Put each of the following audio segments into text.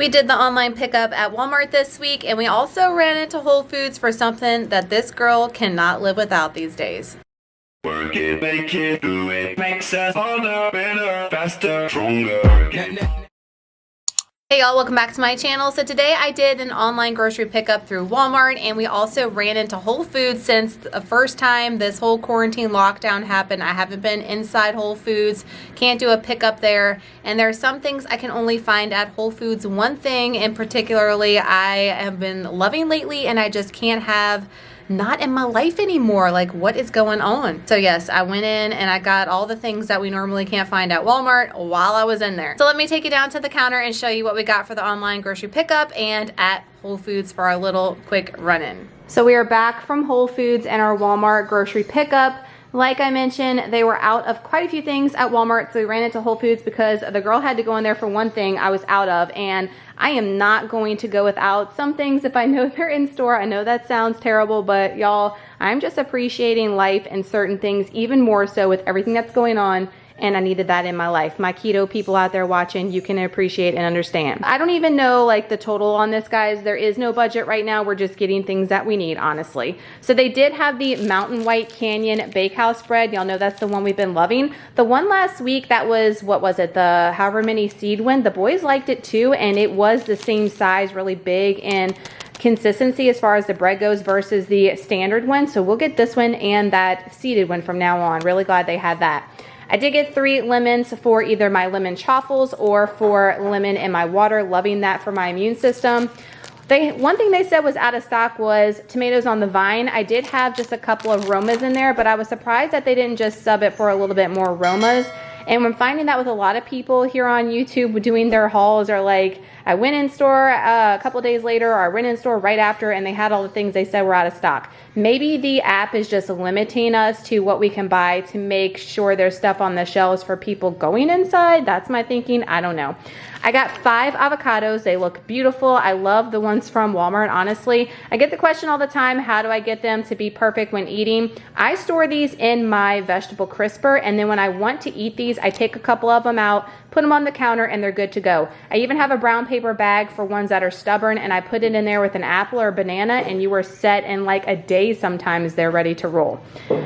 We did the online pickup at Walmart this week, and we also ran into Whole Foods for something that this girl cannot live without these days. Work it, make it, do it, makes us harder, better, faster, stronger. Hey y'all, welcome back to my channel. So today I did an online grocery pickup through Walmart, and we also ran into Whole Foods since the first time this whole quarantine lockdown happened. I haven't been inside Whole Foods, can't do a pickup there, and there are some things I can only find at Whole Foods. One thing in particularly I have been loving lately, and I just can't have not in my life anymore. Like, what is going on? So yes, I went in and I got all the things that we normally can't find at Walmart while I was in there. So let me take you down to the counter and show you what we got for the online grocery pickup and at Whole Foods for our little quick run-in. So we are back from Whole Foods and our Walmart grocery pickup. Like I mentioned, they were out of quite a few things at Walmart, so we ran into Whole Foods because the girl had to go in there for one thing I was out of, and I am not going to go without some things if I know they're in store. I know that sounds terrible, but y'all, I'm just appreciating life and certain things even more so with everything that's going on, and I needed that in my life. My keto people out there watching, you can appreciate and understand. I don't even know like the total on this, guys. There is no budget right now. We're just getting things that we need, honestly. So they did have the Mountain White Canyon Bakehouse bread. Y'all know that's the one we've been loving. The one last week, that was, what was it? The however many seed one. The boys liked it too, and it was the same size, really big and consistency as far as the bread goes versus the standard one. So we'll get this one and that seeded one from now on. Really glad they had that. I did get 3 lemons for either my lemon chaffles or for lemon in my water. Loving that for my immune system. One thing they said was out of stock was tomatoes on the vine. I did have just a couple of aromas in there, but I was surprised that they didn't just sub it for a little bit more aromas. And when finding that with a lot of people here on YouTube doing their hauls are like, I went in store a couple of days later, or I went in store right after, and they had all the things they said were out of stock. Maybe the app is just limiting us to what we can buy to make sure there's stuff on the shelves for people going inside. That's my thinking. I don't know. I got 5 avocados. They look beautiful. I love the ones from Walmart, honestly. I get the question all the time, how do I get them to be perfect when eating? I store these in my vegetable crisper, and then when I want to eat these, I take a couple of them out, put them on the counter, and they're good to go. I even have a brown paper bag for ones that are stubborn, and I put it in there with an apple or a banana, and you are set in like a day sometimes. They're ready to roll.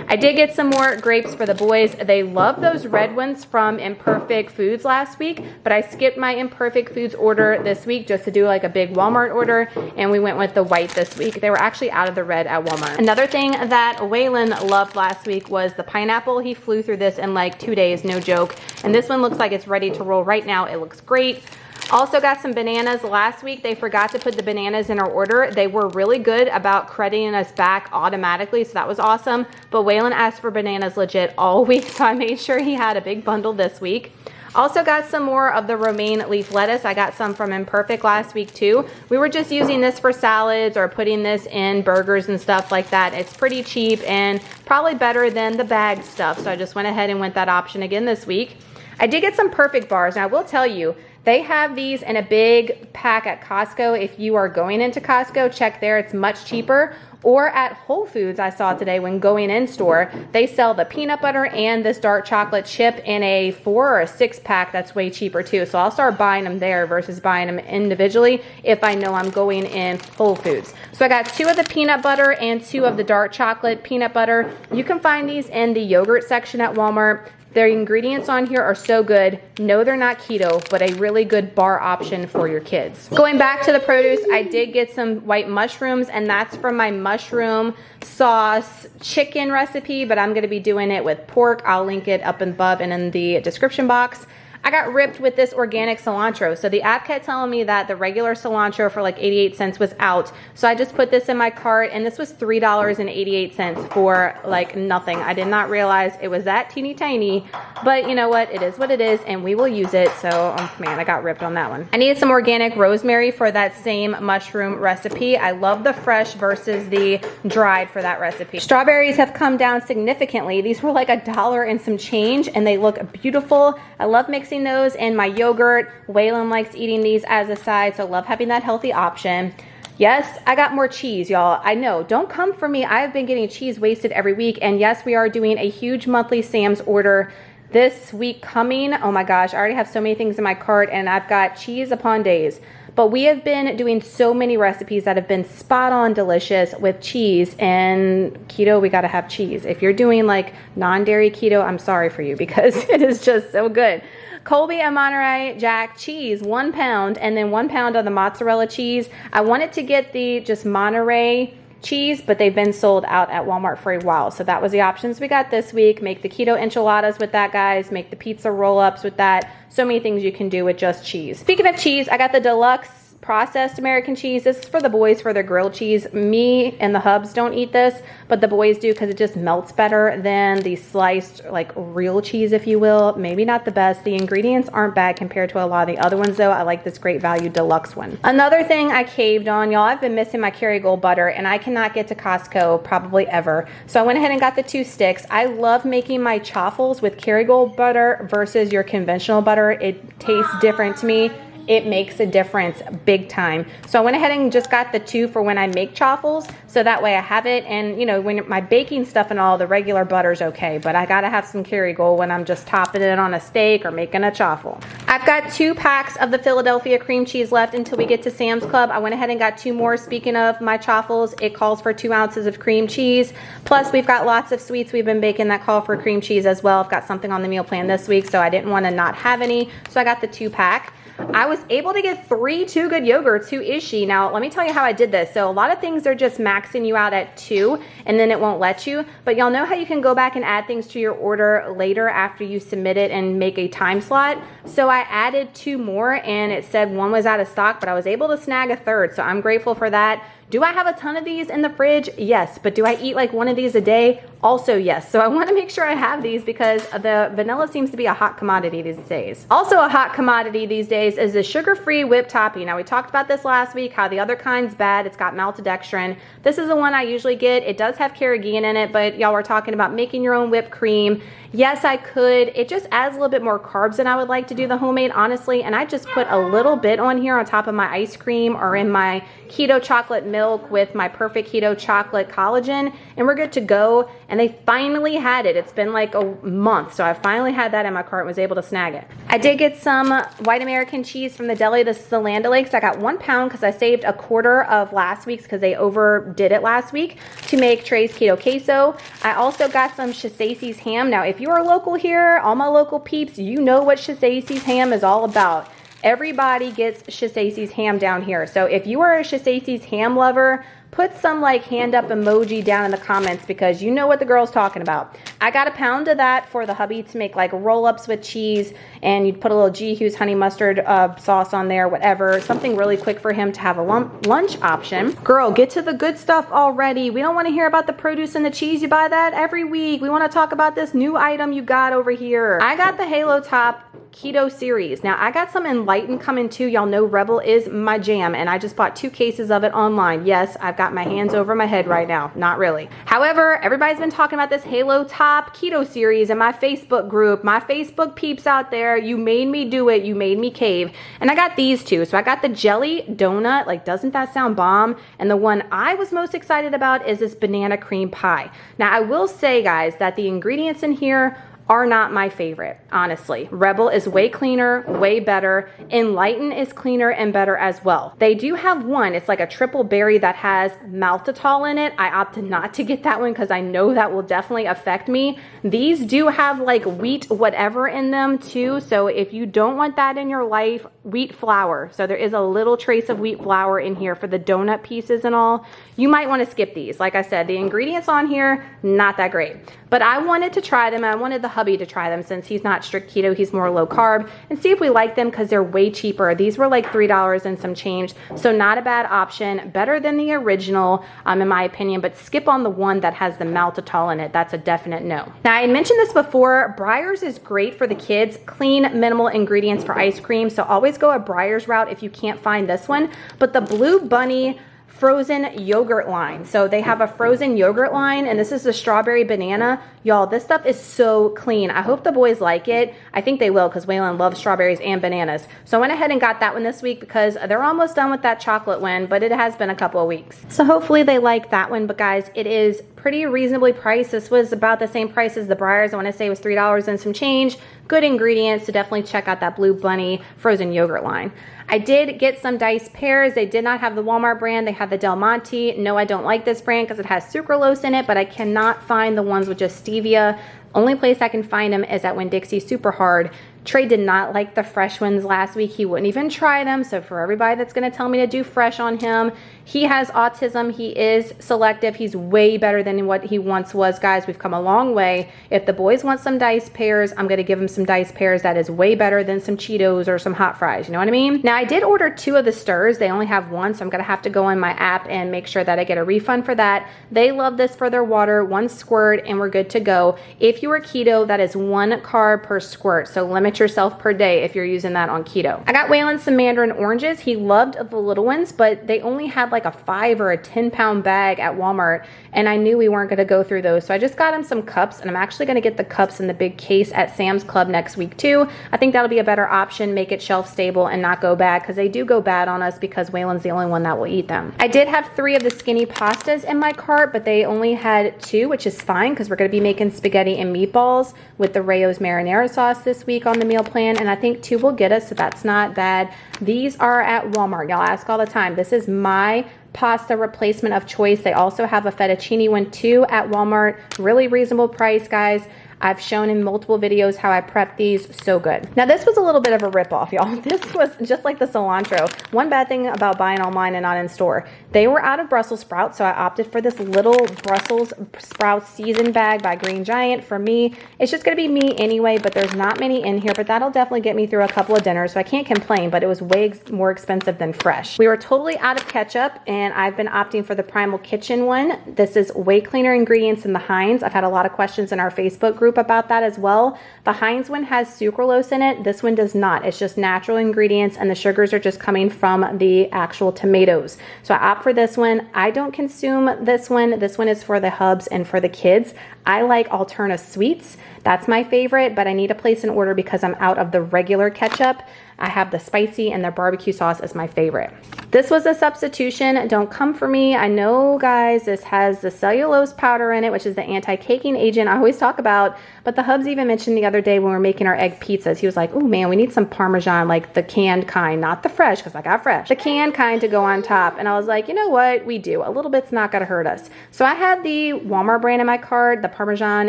I did get some more grapes for the boys. They love those red ones from Imperfect Foods last week, but I skipped my Imperfect Foods order this week just to do like a big Walmart order, and we went with the white this week. They were actually out of the red at Walmart. Another thing that Waylon loved last week was the pineapple. He flew through this in like 2 days, no joke, and this one looks like it's ready to roll right now. It looks great. Also got some bananas. Last week they forgot to put the bananas in our order. They were really good about crediting us back automatically, so that was awesome. But Waylon asked for bananas legit all week, so I made sure he had a big bundle this week. Also got some more of the romaine leaf lettuce. I got some from Imperfect last week too. We were just using this for salads or putting this in burgers and stuff like that. It's pretty cheap and probably better than the bag stuff, so I just went ahead and went that option again this week. I did get some Perfect bars, and I will tell you, they have these in a big pack at Costco. If you are going into Costco, check there. It's much cheaper. Or at Whole Foods, I saw today when going in store, they sell the peanut butter and this dark chocolate chip in a 4 or a 6 pack. That's way cheaper too. So I'll start buying them there versus buying them individually if I know I'm going in Whole Foods. So I got 2 of the peanut butter and 2 of the dark chocolate peanut butter. You can find these in the yogurt section at Walmart. Their ingredients on here are so good. No, they're not keto, but a really good bar option for your kids. Going back to the produce, I did get some white mushrooms, and that's from my mushroom sauce chicken recipe, but I'm gonna be doing it with pork. I'll link it up above and in the description box. I got ripped with this organic cilantro. So the app kept telling me that the regular cilantro for like 88 cents was out. So I just put this in my cart, and this was $3.88 for like nothing. I did not realize it was that teeny tiny, but you know what? It is what it is, and we will use it. So, oh man, I got ripped on that one. I needed some organic rosemary for that same mushroom recipe. I love the fresh versus the dried for that recipe. Strawberries have come down significantly. These were like $1 and some change, and they look beautiful. I love mixing those in my yogurt. Waylon likes eating these as a side, so I love having that healthy option. Yes, I got more cheese, y'all. I know, don't come for me. I've been getting cheese wasted every week, and yes, we are doing a huge monthly Sam's order this week coming. Oh my gosh, I already have so many things in my cart, and I've got cheese upon days. but we have been doing so many recipes that have been spot on delicious with cheese, and keto, we gotta have cheese. If you're doing like non-dairy keto, I'm sorry for you because it is just so good. Colby and Monterey Jack cheese, 1 pound, and then 1 pound of the mozzarella cheese. I wanted to get the just Monterey cheese, but they've been sold out at Walmart for a while. So that was the options we got this week. Make the keto enchiladas with that, guys. Make the pizza roll-ups with that. So many things you can do with just cheese. Speaking of cheese, I got the deluxe processed American cheese. This is for the boys for their grilled cheese. Me and the hubs don't eat this, but the boys do because it just melts better than the sliced like real cheese, if you will. Maybe not the best. The ingredients aren't bad compared to a lot of the other ones though. I like this Great Value deluxe one. Another thing I caved on, y'all, I've been missing my Kerrygold butter and I cannot get to Costco probably ever. So I went ahead and got the 2 sticks. I love making my chaffles with Kerrygold butter versus your conventional butter. It tastes different to me. It makes a difference big time. So I went ahead and just got the 2 for when I make chaffles, so that way I have it. And you know, when my baking stuff and all, the regular butter's okay, but I gotta have some Kerrygold when I'm just topping it on a steak or making a chaffle. I've got 2 packs of the Philadelphia cream cheese left until we get to Sam's Club. I went ahead and got 2 more. Speaking of my chaffles, it calls for 2 ounces of cream cheese. Plus we've got lots of sweets we've been baking that call for cream cheese as well. I've got something on the meal plan this week, so I didn't want to not have any. So I got the 2 pack. I was able to get 3 Too Good yogurts. Who is she? Now, let me tell you how I did this. So a lot of things are just maxing you out at 2 and then it won't let you. But y'all know how you can go back and add things to your order later after you submit it and make a time slot. So I added 2 more and it said 1 was out of stock, but I was able to snag a 3rd. So I'm grateful for that. Do I have a ton of these in the fridge? Yes. But do I eat like 1 of these a day? Also yes. So I want to make sure I have these because the vanilla seems to be a hot commodity these days. Also a hot commodity these days is the sugar-free whipped topping. Now we talked about this last week, how the other kind's bad. It's got maltodextrin. This is the one I usually get. It does have carrageenan in it, but y'all were talking about making your own whipped cream. Yes, I could. It just adds a little bit more carbs than I would like to do the homemade, honestly. And I just put a little bit on here on top of my ice cream or in my keto chocolate milk with my perfect keto chocolate collagen, and we're good to go. And they finally had it. It's been like a month, so I finally had that in my cart and was able to snag it. I did get some white American cheese from the deli. This is the Land O'Lakes. I got 1 pound because I saved a quarter of last week's because they overdid it last week to make Trey's keto queso. I also got some Shiseise's ham. Now, if you are local here, all my local peeps, you know what Shiseise's ham is all about. Everybody gets Shiseise's ham down here. So if you are a Shiseise's ham lover, put some like hand up emoji down in the comments because you know what the girl's talking about. I got 1 pound of that for the hubby to make like roll-ups with cheese, and you'd put a little G. Hughes honey mustard sauce on there, whatever. Something really quick for him to have a lunch option. Girl, get to the good stuff already. We don't want to hear about the produce and the cheese. You buy that every week. We want to talk about this new item you got over here. I got the Halo Top Keto series. Now I got some Enlightened coming too. Y'all know Rebel is my jam, and I just bought 2 cases of it online. Yes, I've got my hands over my head right now. Not really. However, everybody's been talking about this Halo Top Keto series in my Facebook group. My Facebook peeps out there, you made me do it. You made me cave. And I got these 2. So I got the jelly donut. Like, doesn't that sound bomb? And the one I was most excited about is this banana cream pie. Now I will say, guys, that the ingredients in here are not my favorite, honestly. Rebel is way cleaner, way better. Enlighten is cleaner and better as well. They do have one, it's like a triple berry that has maltitol in it. I opted not to get that one because I know that will definitely affect me. These do have like wheat whatever in them too. So if you don't want that in your life, wheat flour. So there is a little trace of wheat flour in here for the donut pieces and all. You might want to skip these. Like I said, the ingredients on here, not that great. But I wanted to try them. I wanted the hubby to try them since he's not strict keto, he's more low carb, and see if we like them because they're way cheaper. These were like $3 and some change, so not a bad option. Better than the original, in my opinion, but skip on the one that has the maltitol in it. That's a definite no. Now, I mentioned this before, Breyers is great for the kids. Clean, minimal ingredients for ice cream, so always go a Breyers route if you can't find this one. But the Blue Bunny frozen yogurt line. So they have a frozen yogurt line, and this is the strawberry banana. Y'all, this stuff is so clean. I hope the boys like it. I think they will because Waylon loves strawberries and bananas. So I went ahead and got that one this week because they're almost done with that chocolate one, but it has been a couple of weeks. So hopefully they like that one. But guys, it is pretty reasonably priced. This was about the same price as the Breyers. I want to say it was $3 and some change. Good ingredients, so definitely check out that Blue Bunny frozen yogurt line. I did get some diced pears. They did not have the Walmart brand. They had the Del Monte. No, I don't like this brand because it has sucralose in it, but I cannot find the ones with just stevia. Only place I can find them is at Winn-Dixie Super Hard. Trey did not like the fresh ones last week. He wouldn't even try them. So for everybody that's going to tell me to do fresh on him, he has autism. He is selective. He's way better than what he once was, guys. We've come a long way. If the boys want some diced pears, I'm going to give them some diced pears. That is way better than some Cheetos or some hot fries. You know what I mean? Now, I did order 2 of the stirs. They only have 1, so I'm going to have to go in my app and make sure that I get a refund for that. They love this for their water. 1 squirt and we're good to go. If you are keto, that is 1 carb per squirt. So limit yourself per day if you're using that on keto. I got Waylon some mandarin oranges. He loved the little ones, but they only had like a 5 or a 10-pound bag at Walmart, and I knew we weren't going to go through those. So I just got him some cups, and I'm actually going to get the cups in the big case at Sam's Club next week too. I think that'll be a better option, make it shelf stable and not go bad, because they do go bad on us because Waylon's the only one that will eat them. I did have 3 of the skinny pastas in my cart, but they only had 2, which is fine because we're going to be making spaghetti and meatballs with the Rayo's marinara sauce this week on the meal plan, and I think 2 will get us, so that's not bad. These are at Walmart. Y'all ask all the time. This is my pasta replacement of choice. They also have a fettuccine one too at Walmart. Really reasonable price, guys. I've shown in multiple videos how I prep these. So good. Now, this was a little bit of a ripoff, y'all. This was just like the cilantro. One bad thing about buying online and not in store, they were out of Brussels sprouts, so I opted for this little Brussels sprouts seasoned bag by Green Giant. For me, it's just going to be me anyway, but there's not many in here, but that'll definitely get me through a couple of dinners, so I can't complain, but it was way more expensive than fresh. We were totally out of ketchup, and I've been opting for the Primal Kitchen one. This is way cleaner ingredients than the Heinz. I've had a lot of questions in our Facebook group about that as well. The Heinz one has sucralose in it. This one does not. It's just natural ingredients, and the sugars are just coming from the actual tomatoes. So I opt for this one. I don't consume this one. This one is for the hubs and for the kids. I like Alterna Sweets. That's my favorite, but I need to place an order because I'm out of the regular ketchup. I have the spicy and the barbecue sauce as my favorite. This was a substitution. Don't come for me. I know, guys, this has the cellulose powder in it, which is the anti-caking agent I always talk about. But the hubs even mentioned the other day when we were making our egg pizzas, he was like, oh man, we need some Parmesan, like the canned kind, not the fresh, because I got fresh. The canned kind to go on top. And I was like, you know what? We do. A little bit's not going to hurt us. So I had the Walmart brand in my cart, the Parmesan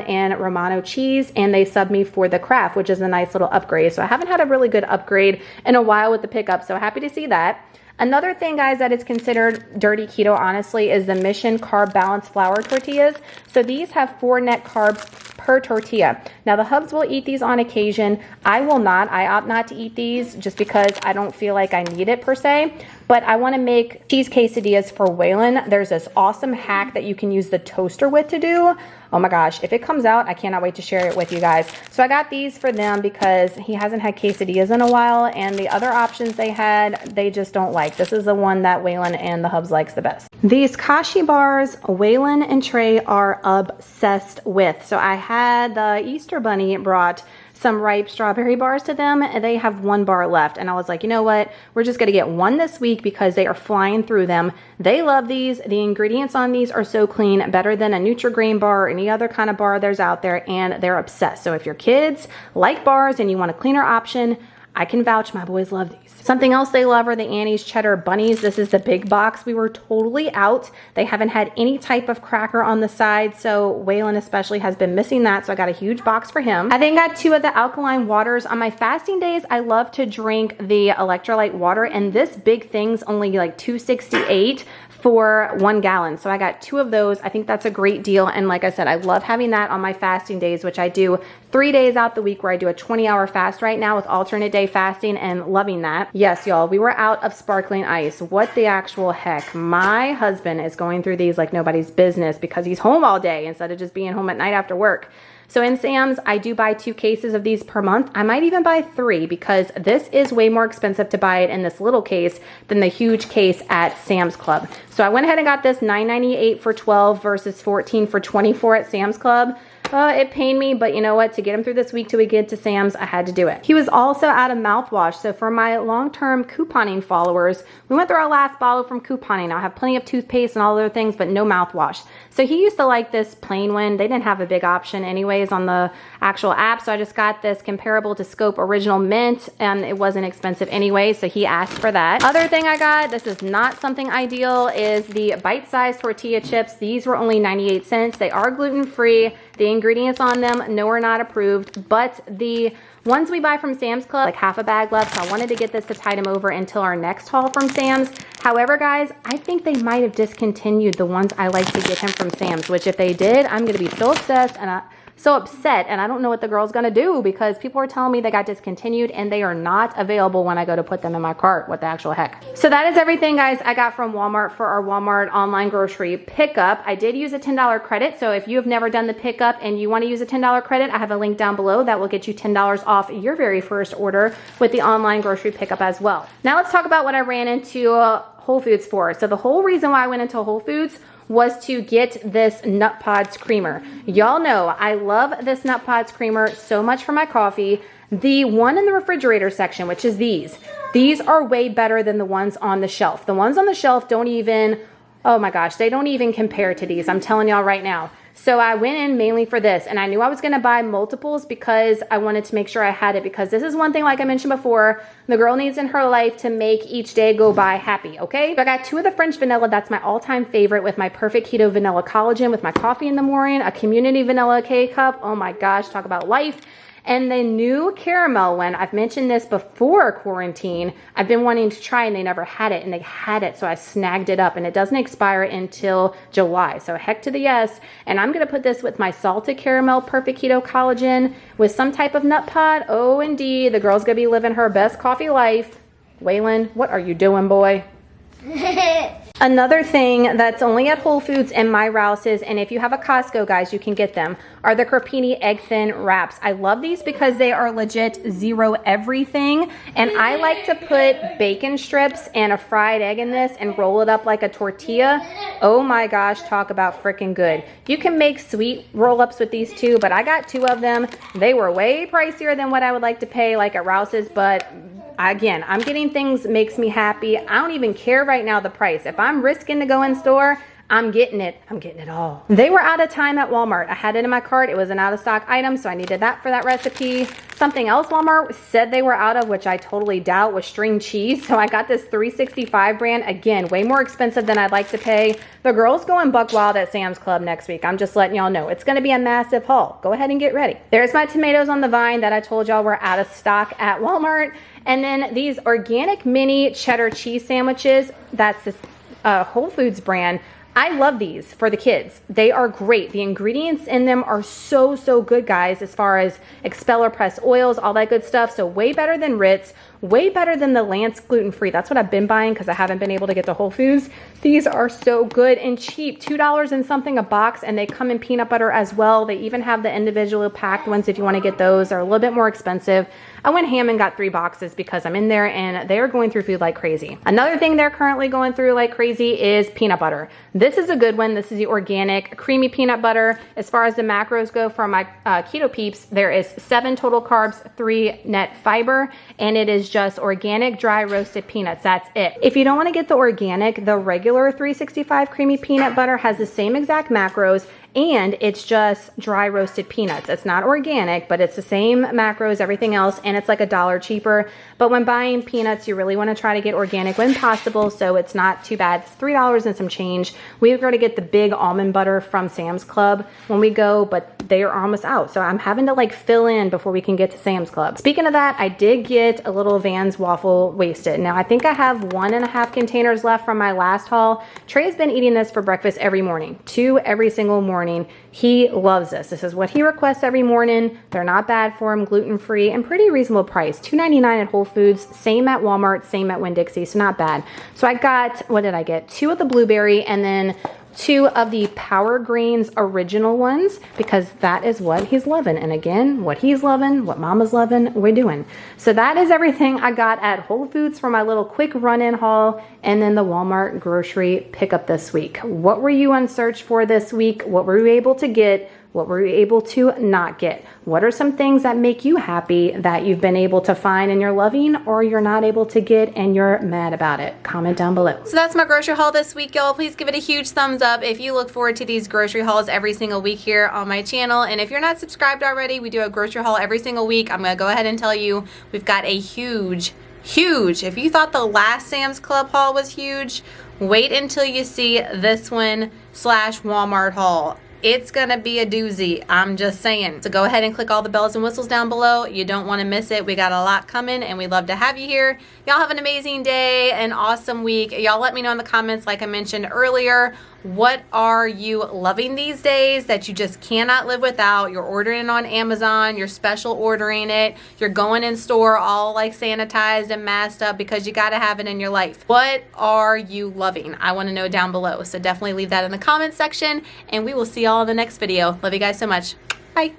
and Romano cheese, and they subbed me for the Kraft, which is a nice little upgrade. So I haven't had a really good upgrade in a while with the pickup, so happy to see that. Another thing, guys, that is considered dirty keto, honestly, is the Mission Carb Balance flour tortillas. So these have 4 net carbs per tortilla. Now, the hubs will eat these on occasion. I will not. I opt not to eat these just because I don't feel like I need it per se. But I want to make cheese quesadillas for Waylon. There's this awesome hack that you can use the toaster with to do. Oh my gosh, if it comes out, I cannot wait to share it with you guys. So I got these for them because he hasn't had quesadillas in a while, and the other options they had, they just don't like. This is the one that Waylon and the hubs likes the best. These Kashi bars, Waylon and Trey are obsessed with. So I had the Easter Bunny brought some ripe strawberry bars to them, and they have 1 bar left. And I was like, you know what? We're just going to get 1 this week because they are flying through them. They love these. The ingredients on these are so clean, better than a Nutri-Grain bar or any other kind of bar there's out there, and they're obsessed. So if your kids like bars and you want a cleaner option, I can vouch, my boys love these. Something else they love are the Annie's Cheddar Bunnies. This is the big box. We were totally out. They haven't had any type of cracker on the side, so Waylon especially has been missing that, so I got a huge box for him. I then got 2 of the alkaline waters. On my fasting days, I love to drink the electrolyte water, and this big thing's only like $2.68 for 1 gallon. So I got 2 of those. I think that's a great deal. And like I said, I love having that on my fasting days, which I do 3 days out the week, where I do a 20-hour fast right now with alternate day fasting, and loving that. Yes, y'all, we were out of sparkling ice. What the actual heck? My husband is going through these like nobody's business because he's home all day instead of just being home at night after work. So in Sam's, I do buy 2 cases of these per month. I might even buy 3 because this is way more expensive to buy it in this little case than the huge case at Sam's Club. So I went ahead and got this $9.98 for 12 versus $14 for 24 at Sam's Club. It pained me, but you know what? To get him through this week till we get to Sam's, I had to do it. He was also out of mouthwash. So for my long-term couponing followers, we went through our last bottle from couponing. I have plenty of toothpaste and all other things, but no mouthwash. So he used to like this plain one. They didn't have a big option anyways on the actual app. So I just got this comparable to Scope Original Mint, and it wasn't expensive anyway. So he asked for that. Other thing I got, this is not something ideal, is the bite-sized tortilla chips. These were only 98 cents. They are gluten-free. The ingredients on them, no, are not approved, but the ones we buy from Sam's Club, like half a bag left, so I wanted to get this to tide them over until our next haul from Sam's. However, guys, I think they might have discontinued the ones I like to get him from Sam's, which if they did, I'm gonna be so obsessed and so upset, and I don't know what the girl's gonna do because people are telling me they got discontinued and they are not available when I go to put them in my cart. What the actual heck? So that is everything, guys, I got from Walmart for our Walmart online grocery pickup. I did use a $10 credit, so if you have never done the pickup and you want to use a $10 credit, I have a link down below that will get you $10 off your very first order with the online grocery pickup as well. Now let's talk about what I ran into Whole Foods for. So the whole reason why I went into Whole Foods was to get this Nut Pods creamer. Y'all know I love this Nut Pods creamer so much for my coffee. The one in the refrigerator section, which is these are way better than the ones on the shelf. The ones on the shelf don't even, oh my gosh, they don't even compare to these. I'm telling y'all right now. So I went in mainly for this, and I knew I was gonna buy multiples because I wanted to make sure I had it, because this is one thing, like I mentioned before, the girl needs in her life to make each day go by happy, okay? So I got 2 of the French vanilla. That's my all-time favorite, with my Perfect Keto Vanilla Collagen with my coffee in the morning, a Community Vanilla K-Cup. Oh my gosh, talk about life. And the new caramel one, I've mentioned this before quarantine, I've been wanting to try and they never had it, and they had it, so I snagged it up, and it doesn't expire until July, so heck to the yes. And I'm gonna put this with my salted caramel Perfect Keto Collagen with some type of nut pod. Oh indeed, the girl's gonna be living her best coffee life. Waylon, what are you doing, boy? Another thing that's only at Whole Foods and my Rouse's, and if you have a Costco, guys, you can get them, are the Crepini Egg Thin Wraps. I love these because they are legit zero everything, and I like to put bacon strips and a fried egg in this and roll it up like a tortilla. Oh my gosh, talk about freaking good. You can make sweet roll-ups with these too, but I got 2 of them. They were way pricier than what I would like to pay like at Rouse's, but again, I'm getting things makes me happy. I don't even care right now the price. If I'm risking to go in store, I'm getting it. I'm getting it all. They were out of time at Walmart. I had it in my cart. It was an out of stock item, so I needed that for that recipe. Something else Walmart said they were out of, which I totally doubt, was string cheese. So I got this 365 brand. Again, way more expensive than I'd like to pay. The girls going buck wild at Sam's Club next week. I'm just letting y'all know. It's going to be a massive haul. Go ahead and get ready. There's my tomatoes on the vine that I told y'all were out of stock at Walmart. And then these organic mini cheddar cheese sandwiches. That's this Whole Foods brand. I love these for the kids. They are great. The ingredients in them are so, so good, guys, as far as expeller pressed oils, all that good stuff. So way better than Ritz, way better than the Lance gluten-free. That's what I've been buying because I haven't been able to get to Whole Foods. These are so good and cheap, $2 and something a box, and they come in peanut butter as well. They even have the individually packed ones if you want to get those. They're a little bit more expensive. I went ham and got 3 boxes because I'm in there and they're going through food like crazy. Another thing they're currently going through like crazy is peanut butter. This is a good one. This is the organic creamy peanut butter. As far as the macros go for my keto peeps, there is 7 total carbs, 3 net fiber, and it is just organic dry roasted peanuts. That's it. If you don't want to get the organic, the regular 365 creamy peanut butter has the same exact macros, and it's just dry roasted peanuts. It's not organic, but it's the same macros, everything else, and it's like $1 cheaper. But when buying peanuts, you really want to try to get organic when possible, so it's not too bad. It's $3 and some change. We've got to get the big almond butter from Sam's Club when we go, but they are almost out. So I'm having to like fill in before we can get to Sam's Club. Speaking of that, I did get a little Vans waffle wasted. Now I think I have 1.5 containers left from my last haul. Trey's been eating this for breakfast every morning, 2 every single morning. He loves this. This is what he requests every morning. They're not bad for him, gluten-free, and pretty reasonable price. $2.99 at Whole Foods, same at Walmart, same at Winn-Dixie, so not bad. So I got, what did I get? 2 of the blueberry and then 2 of the Power Greens original ones, because that is what he's loving. And again, what he's loving, what mama's loving, we're doing. So that is everything I got at Whole Foods for my little quick run-in haul, and then the Walmart grocery pickup this week. What were you on search for this week? What were you able to get What were you able to not get? What are some things that make you happy that you've been able to find and you're loving, or you're not able to get and you're mad about it? Comment down below. So that's my grocery haul this week, y'all. Please give it a huge thumbs up if you look forward to these grocery hauls every single week here on my channel. And if you're not subscribed already, we do a grocery haul every single week. I'm gonna go ahead and tell you, we've got a huge, if you thought the last Sam's Club haul was huge, wait until you see this one / Walmart haul. It's gonna be a doozy, I'm just saying. So go ahead and click all the bells and whistles down below. You don't wanna miss it. We got a lot coming and we'd love to have you here. Y'all have an amazing day, an awesome week. Y'all let me know in the comments, like I mentioned earlier, what are you loving these days that you just cannot live without? You're ordering it on Amazon, you're special ordering it, you're going in store all like sanitized and masked up because you gotta have it in your life. What are you loving? I wanna know down below. So definitely leave that in the comments section and we will see y'all in the next video. Love you guys so much. Bye.